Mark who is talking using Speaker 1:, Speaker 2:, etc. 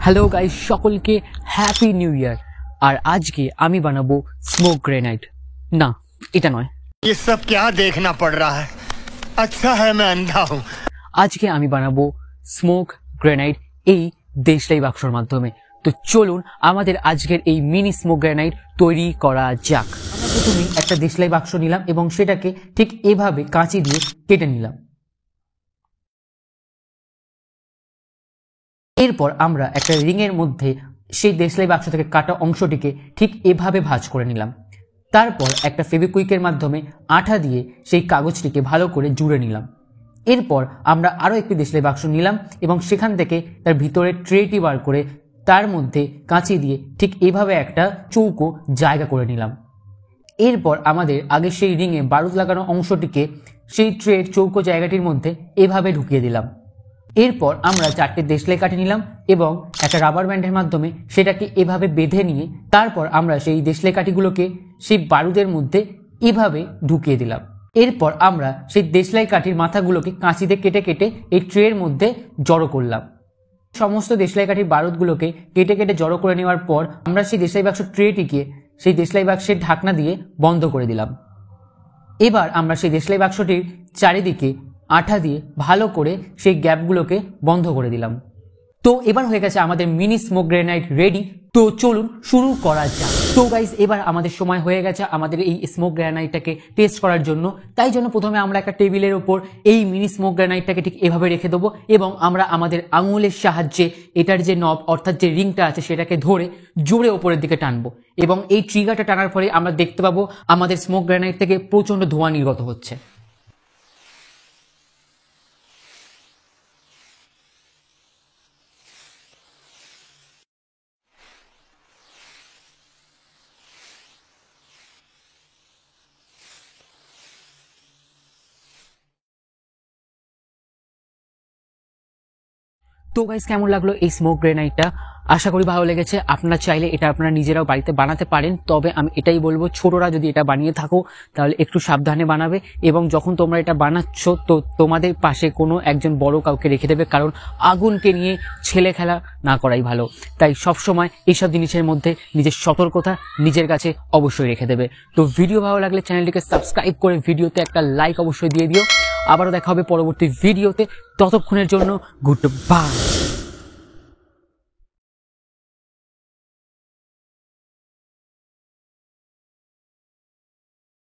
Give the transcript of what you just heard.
Speaker 1: Hello guys, সকলকে happy new year. আর আজকে আমি বানাবো স্মোক গ্রেনাইড। না, এটা নয়।
Speaker 2: ये सब क्या देखना पड़ रहा है? अच्छा है मैं अंधा हूँ।
Speaker 1: আজকে আমি বানাবো স্মোক গ্রেনাইড এই দেশলাই বাক্সর মাধ্যমে। তো চলুন আমাদের আজকের এই মিনি স্মোক গ্রেনাইড তৈরি করা যাক। আমরা প্রথমে একটা দেশলাই বাক্স নিলাম এবং সেটাকে ঠিক এভাবে কাঁচি দিয়ে কেটে নিলাম। এরপর আমরা একটা রিংয়ের মধ্যে সেই দেশলাই বাক্স থেকে কাটা অংশটিকে ঠিক এভাবে ভাঁজ করে নিলাম। তারপর একটা ফেভিকুইকের মাধ্যমে আঠা দিয়ে সেই কাগজটিকে ভালো করে জুড়ে নিলাম। এরপর আমরা আরও একটি দেশলাই বাক্স নিলাম এবং সেখান থেকে তার ভিতরে ট্রেটি বার করে তার মধ্যে কাঁচি দিয়ে ঠিক এভাবে একটা চৌকো জায়গা করে নিলাম। এরপর আমাদের আগে সেই রিংয়ে বারুদ লাগানো অংশটিকে সেই ট্রের চৌকো জায়গাটির মধ্যে এভাবে ঢুকিয়ে দিলাম। এরপর আমরা 4টে দেশলাই কাঠি নিলাম এবং একটা রাবার ব্যান্ডের মাধ্যমে সেটাকে এভাবে বেঁধে নিয়ে তারপর আমরা সেই দেশলাই কাঠিগুলোকে সেই বারুদের মধ্যে এভাবে ঢুকিয়ে দিলাম। এরপর আমরা সেই দেশলাই কাঠির মাথাগুলোকে কাঁচিতে কেটে কেটে এই ট্রের মধ্যে জড়ো করলাম। সমস্ত দেশলাই কাঠির বারুদগুলোকে কেটে কেটে জড়ো করে নেওয়ার পর আমরা সেই দেশলাই বাক্স ট্রেটিকে সেই দেশলাই বাক্সের ঢাকনা দিয়ে বন্ধ করে দিলাম। এবার আমরা সেই দেশলাই বাক্সটির চারিদিকে আঠা দিয়ে ভালো করে সেই গ্যাপগুলোকে বন্ধ করে দিলাম। তো এবার হয়ে গেছে আমাদের মিনি স্মোক গ্রেনাইড রেডি। তো চলুন শুরু করা যাক। তো গাইস, এবার আমাদের সময় হয়ে গেছে আমাদের এই স্মোক গ্রেনাইডটাকে টেস্ট করার জন্য। তাই জন্য প্রথমে আমরা একটা টেবিলের ওপর এই মিনি স্মোক গ্রেনাইডটাকে ঠিক এভাবে রেখে দেবো এবং আমরা আমাদের আঙুলের সাহায্যে এটার যে নব অর্থাৎ যে রিংটা আছে সেটাকে ধরে জোরে ওপরের দিকে টানবো এবং এই ট্রিগারটা টানার ফলে আমরা দেখতে পাবো আমাদের স্মোক গ্রেনাইড থেকে প্রচণ্ড ধোঁয়া নির্গত হচ্ছে। তো গাইস, কেমন লাগলো এই স্মোক গ্রেনাইডটা? আশা করি ভালো লেগেছে। আপনারা চাইলে এটা আপনারা নিজেরাও বাড়িতে বানাতে পারেন, তবে আমি এটাই বলবো ছোটরা যদি এটা বানিয়ে থাকো তাহলে একটু সাবধানে বানাবে এবং যখন তোমরা এটা বানাচ্ছ তো তোমাদের পাশে কোনো একজন বড় কাউকে রেখে দেবে, কারণ আগুনকে নিয়ে ছেলে খেলা না করাই ভালো। তাই সবসময় এইসব জিনিসের মধ্যে নিজের সতর্কতা নিজের কাছে অবশ্যই রেখে দেবে। তো ভিডিও ভালো লাগলে চ্যানেলটিকে সাবস্ক্রাইব করে ভিডিওতে একটা লাইক অবশ্যই দিয়ে দিও। আবারও দেখা হবে পরবর্তী ভিডিওতে। ততক্ষণের জন্য গুড বাই।